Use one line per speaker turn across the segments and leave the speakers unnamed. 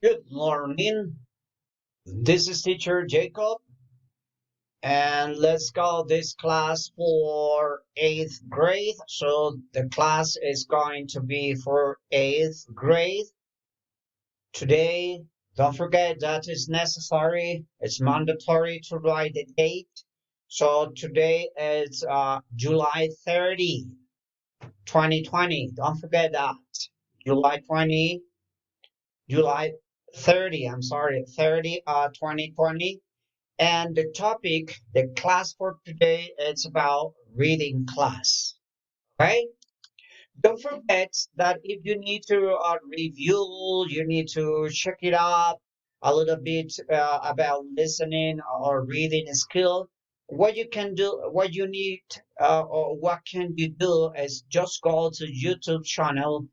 Good morning. This is teacher Jacob, and let's go this class for eighth grade. So the class is going to be for eighth grade today. Don't forget that it's necessary. It's mandatory to write the date. So today is July 30, 2020. Don't forget that. July 20, July 30, I'm sorry, 30, 2020. And the topic, the class for today, it's about reading class. Okay? Don't forget that if you need to review, you need to check it out a little bit about listening or reading skill. What you can do, what you need, or what can you do is just go to YouTube channel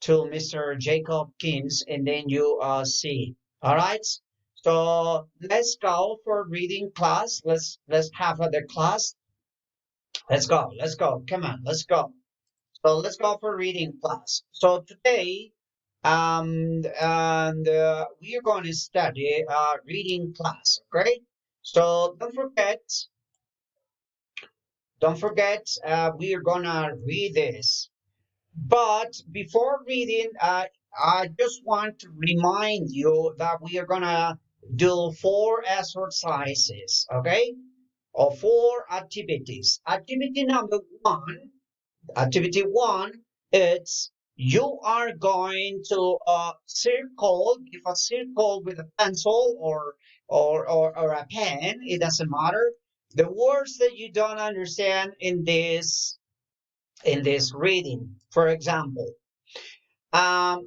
to Mr. Jacob Kins, and then you see. All right. So let's go for reading class. Let's have the class. Let's go. Let's go. Come on. Let's go. So let's go for reading class. So today, and we are going to study reading class. Okay. So don't forget, we are gonna read this. But before reading, I just want to remind you that we are gonna do four exercises. Okay, or four activities. Activity one, it's you are going to give a circle with a pencil or a pen. It doesn't matter. The words that you don't understand in this reading. For example, I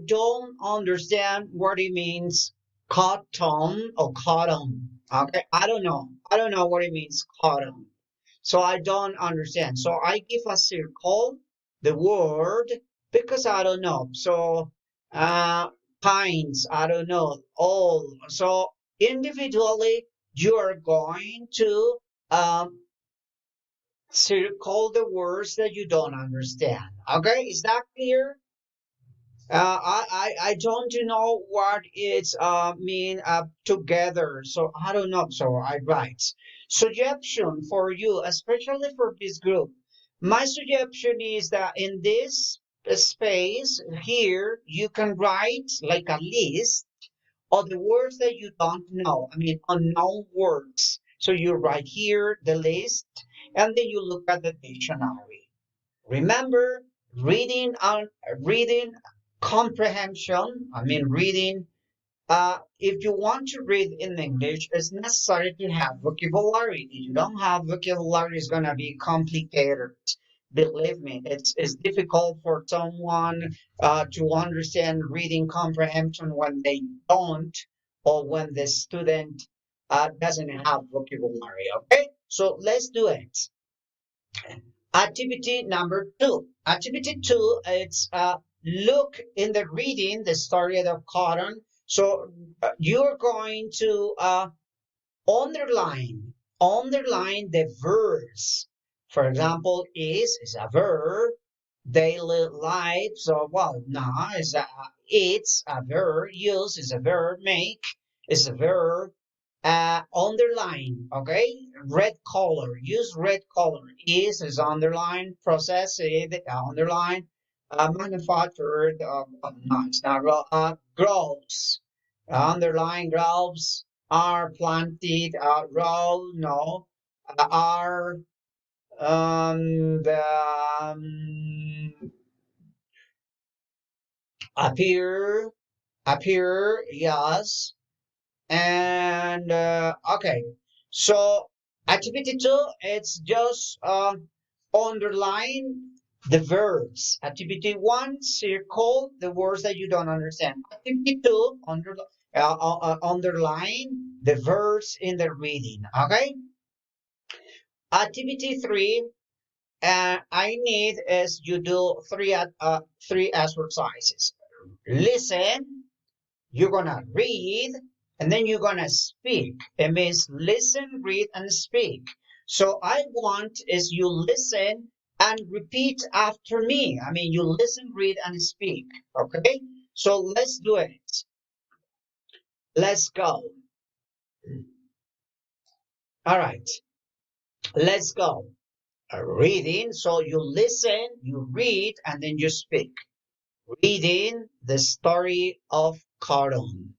don't understand what it means cotton or cotton. Okay, I don't know. I don't know what it means cotton. So I don't understand. So I give a circle, the word, because I don't know. So pints, I don't know. All. So individually, you are going to circle the words that you don't understand. Okay, is that clear? I don't know what it's mean together, so I don't know. So I write suggestion for you, especially for this group. My suggestion is that in this space here, you can write like a list of the words that you don't know. I mean, unknown words. So you write here the list, and then you look at the dictionary. Remember, reading comprehension. I mean, reading. If you want to read in English, it's necessary to have vocabulary. If you don't have vocabulary, it's gonna be complicated. Believe me, it's difficult for someone to understand reading comprehension when they don't, or when the student doesn't have vocabulary. Okay, so let's do it. Activity number two. Activity two, it's look in the reading the story of Cotton. So you're going to underline the verbs. For example, is a verb. Daily life. So well, nah is a it's a verb. Use is a verb. Make is a verb. Underline, okay? Red color, use red color. Is underline, process it, underline. Manufactured, no, it's not real. Grows, underline grows, are planted, row, no, are, the, appear, yes. And okay, so activity two, it's just underline the verbs. Activity one, circle the words that you don't understand. Activity two, underline the verbs in the reading. Okay. Activity three, I need is you do three exercises. Listen, you're gonna read, and then you're gonna speak. It means listen, read, and speak. So I want is you listen and repeat after me. I mean, you listen, read, and speak. Okay. So let's do it. Let's go. All right, let's go. Reading. So you listen, you read, and then you speak. Reading the story of cotton.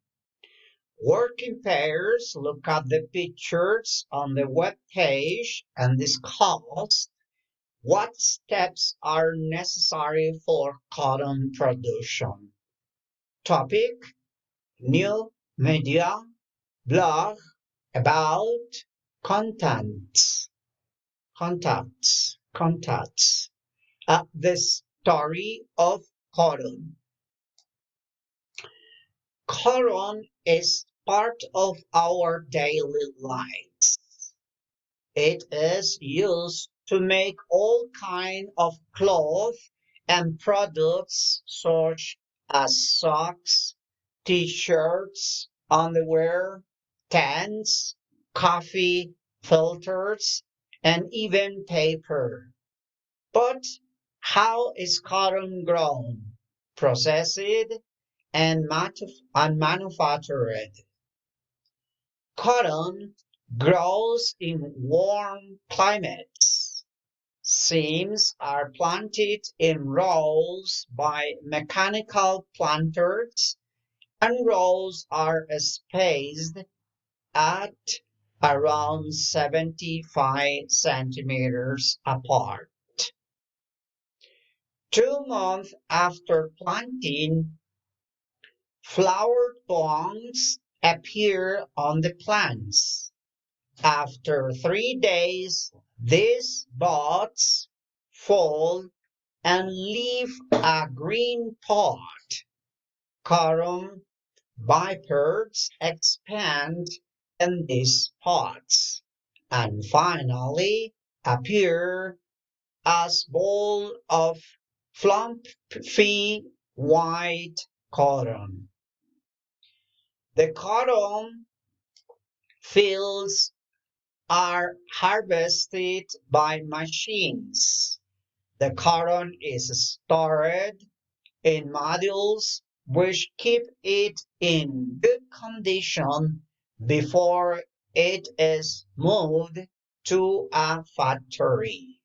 Work in pairs, look at the pictures on the web page and discuss what steps are necessary for cotton production. Topic: new media, blog, about, contents, contacts. The story of cotton. Cotton is part of our daily lives. It is used to make all kinds of cloth and products such as socks, t-shirts, underwear, tents, coffee filters, and even paper. But how is cotton grown, processed, and manufactured? Cotton grows in warm climates. Seams are planted in rows by mechanical planters, and rows are spaced at around 75 centimeters apart. 2 months after planting, flower thorns appear on the plants. After 3 days, these buds fall and leave a green pod. Cotton vipers expand in these pods and finally appear as ball of fluffy white cotton. The cotton fields are harvested by machines. The cotton is stored in modules which keep it in good condition before it is moved to a factory.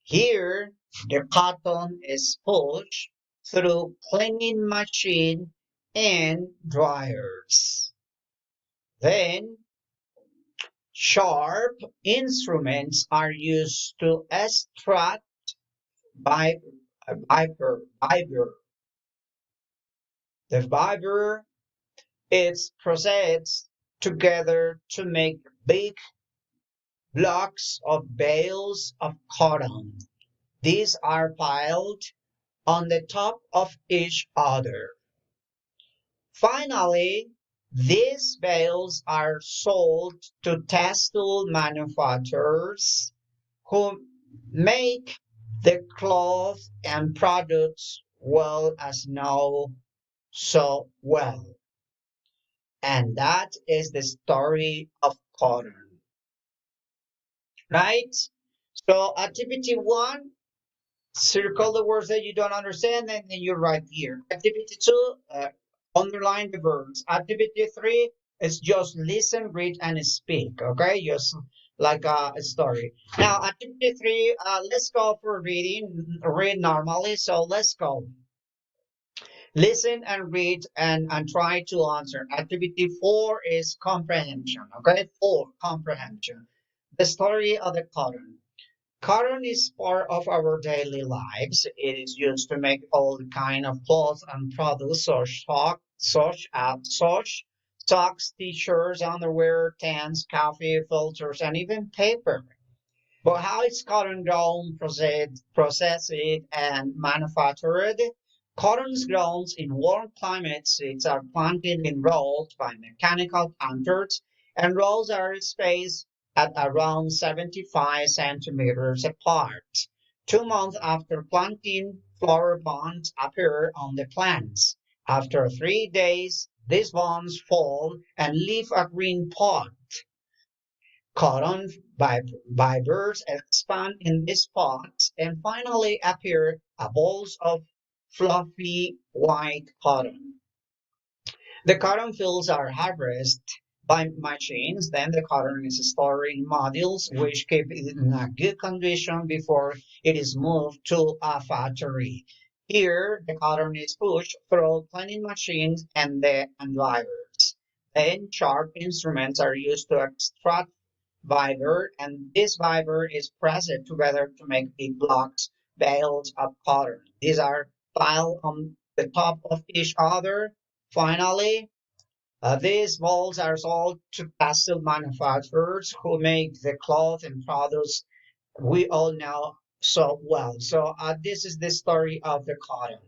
Here, the cotton is pushed through cleaning machine and dryers. Then, sharp instruments are used to extract fiber. fiber. The fiber is processed together to make big blocks of bales of cotton. These are piled on the top of each other. Finally, these bales are sold to textile manufacturers who make the cloth and products well as know so well. And that is the story of cotton, right? So activity one, circle the words that you don't understand, and then you write here. Activity two, underline the verbs. Activity three is just listen, read, and speak. Okay, just like a story. Now, activity three, let's go for reading. Read normally. So let's go. Listen and read and try to answer. Activity four is comprehension. Okay, four comprehension. The story of the cotton. Cotton is part of our daily lives. It is used to make all kind of clothes and products, such socks, t-shirts, underwear, tents, coffee filters, and even paper. But how is cotton grown, processed, and manufactured? Cotton grows in warm climates. Seeds are planted in rows by mechanical planters, and rows are spaced at around 75 centimeters apart. 2 months after planting, flower buds appear on the plants. After 3 days, these buds fall and leave a green pod. Cotton fibers expand in these pods and finally appear as balls of fluffy white cotton. The cotton fields are harvested by machines, then the cotton is stored in modules which keep it in a good condition before it is moved to a factory. Here, the cotton is pushed through cleaning machines and the dryers. Then sharp instruments are used to extract fiber, and this fiber is pressed together to make big blocks, bales of cotton. These are piled on the top of each other. Finally, these balls are sold to textile manufacturers who make the cloth and products we all know so well. So this is the story of the cotton.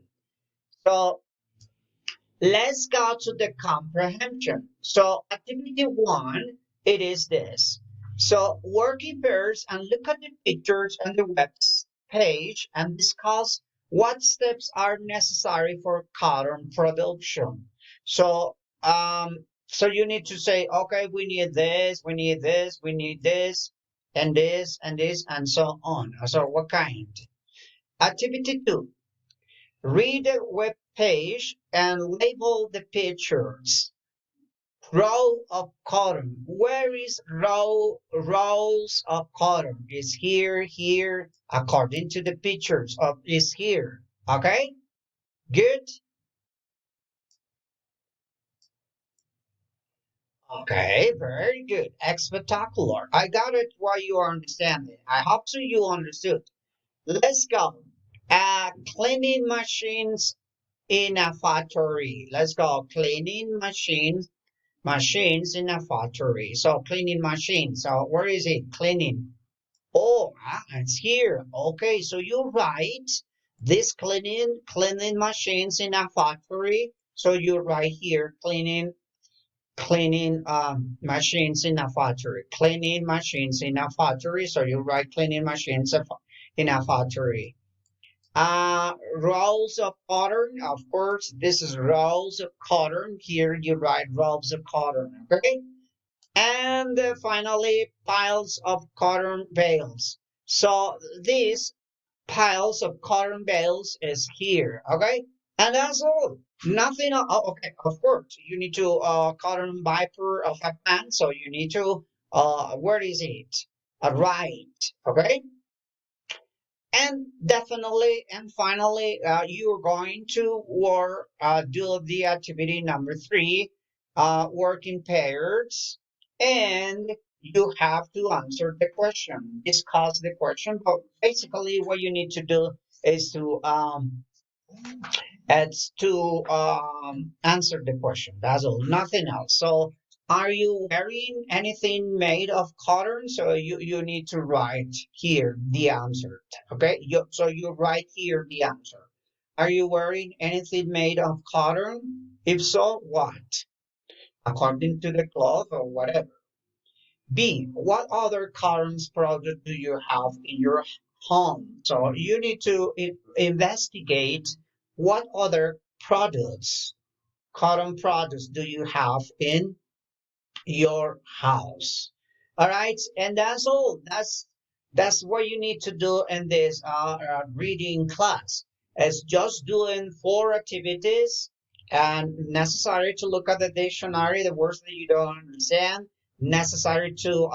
So let's go to the comprehension. So activity one, it is this. So work in pairs and look at the pictures on the web page and discuss what steps are necessary for cotton production. So so you need to say, okay, we need this, we need this, we need this, and this, and this, and so on. So what kind? Activity two, read the web page and label the pictures. Row of cotton. Where is rows of cotton? Is here, here, according to the pictures of is here. Okay? Good? Okay, very good. Spectacular. I got it why you understand it. I hope so you understood. Let's go. Cleaning machines in a factory. Let's go. Cleaning machines in a factory. So cleaning machines. So where is it? Cleaning. Oh, it's here. Okay, so you write this cleaning machines in a factory. So you write here cleaning machines in a factory. Cleaning machines in a factory. So you write cleaning machines in a factory. Rolls of cotton. Of course, this is rolls of cotton. Here you write rolls of cotton. Okay. And finally, piles of cotton bales. So these piles of cotton bales is here, okay? And that's all. Nothing. Okay, of course, you need to cotton viper of a plant. So you need to where is it? Right, okay? And definitely, and finally, you're going to work, do the activity number three, work in pairs, and you have to answer the question, discuss the question. But basically, what you need to do is to it's to answer the question. That's all, nothing else. So, are you wearing anything made of cotton? So you need to write here the answer. Okay, so you write here the answer. Are you wearing anything made of cotton? If so, what? According to the cloth or whatever. B, what other cotton product do you have in your home? So you need to investigate what other products, cotton products, do you have in your house. All right, and that's all. That's what you need to do in this reading class. It's just doing four activities and necessary to look at the dictionary, the words that you don't understand, necessary to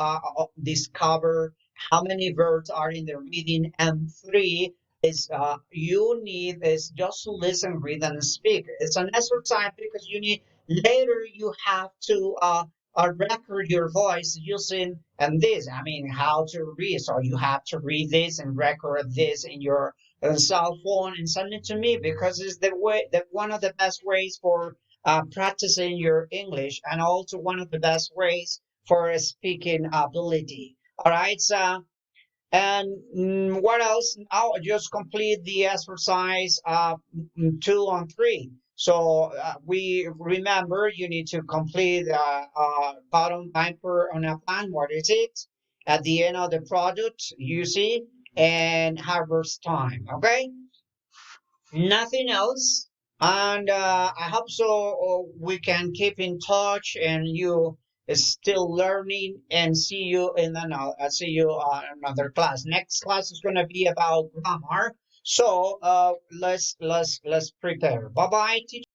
discover how many verbs are in the reading, and three is you need is just to listen, read, and speak. It's an exercise because you need later you have to record your voice using and this. I mean, how to read. So you have to read this and record this in your cell phone and send it to me because it's the way that one of the best ways for practicing your English and also one of the best ways for speaking ability. All right, so and what else? I'll just complete the exercise 2 on 3. So we remember you need to complete bottom bumper on a plan. What is it? At the end of the product, you see, and harvest time. Okay, nothing else. And I hope so we can keep in touch and you is still learning and see you in another see you another class. Next class is going to be about grammar. So let's prepare. Bye bye, teacher.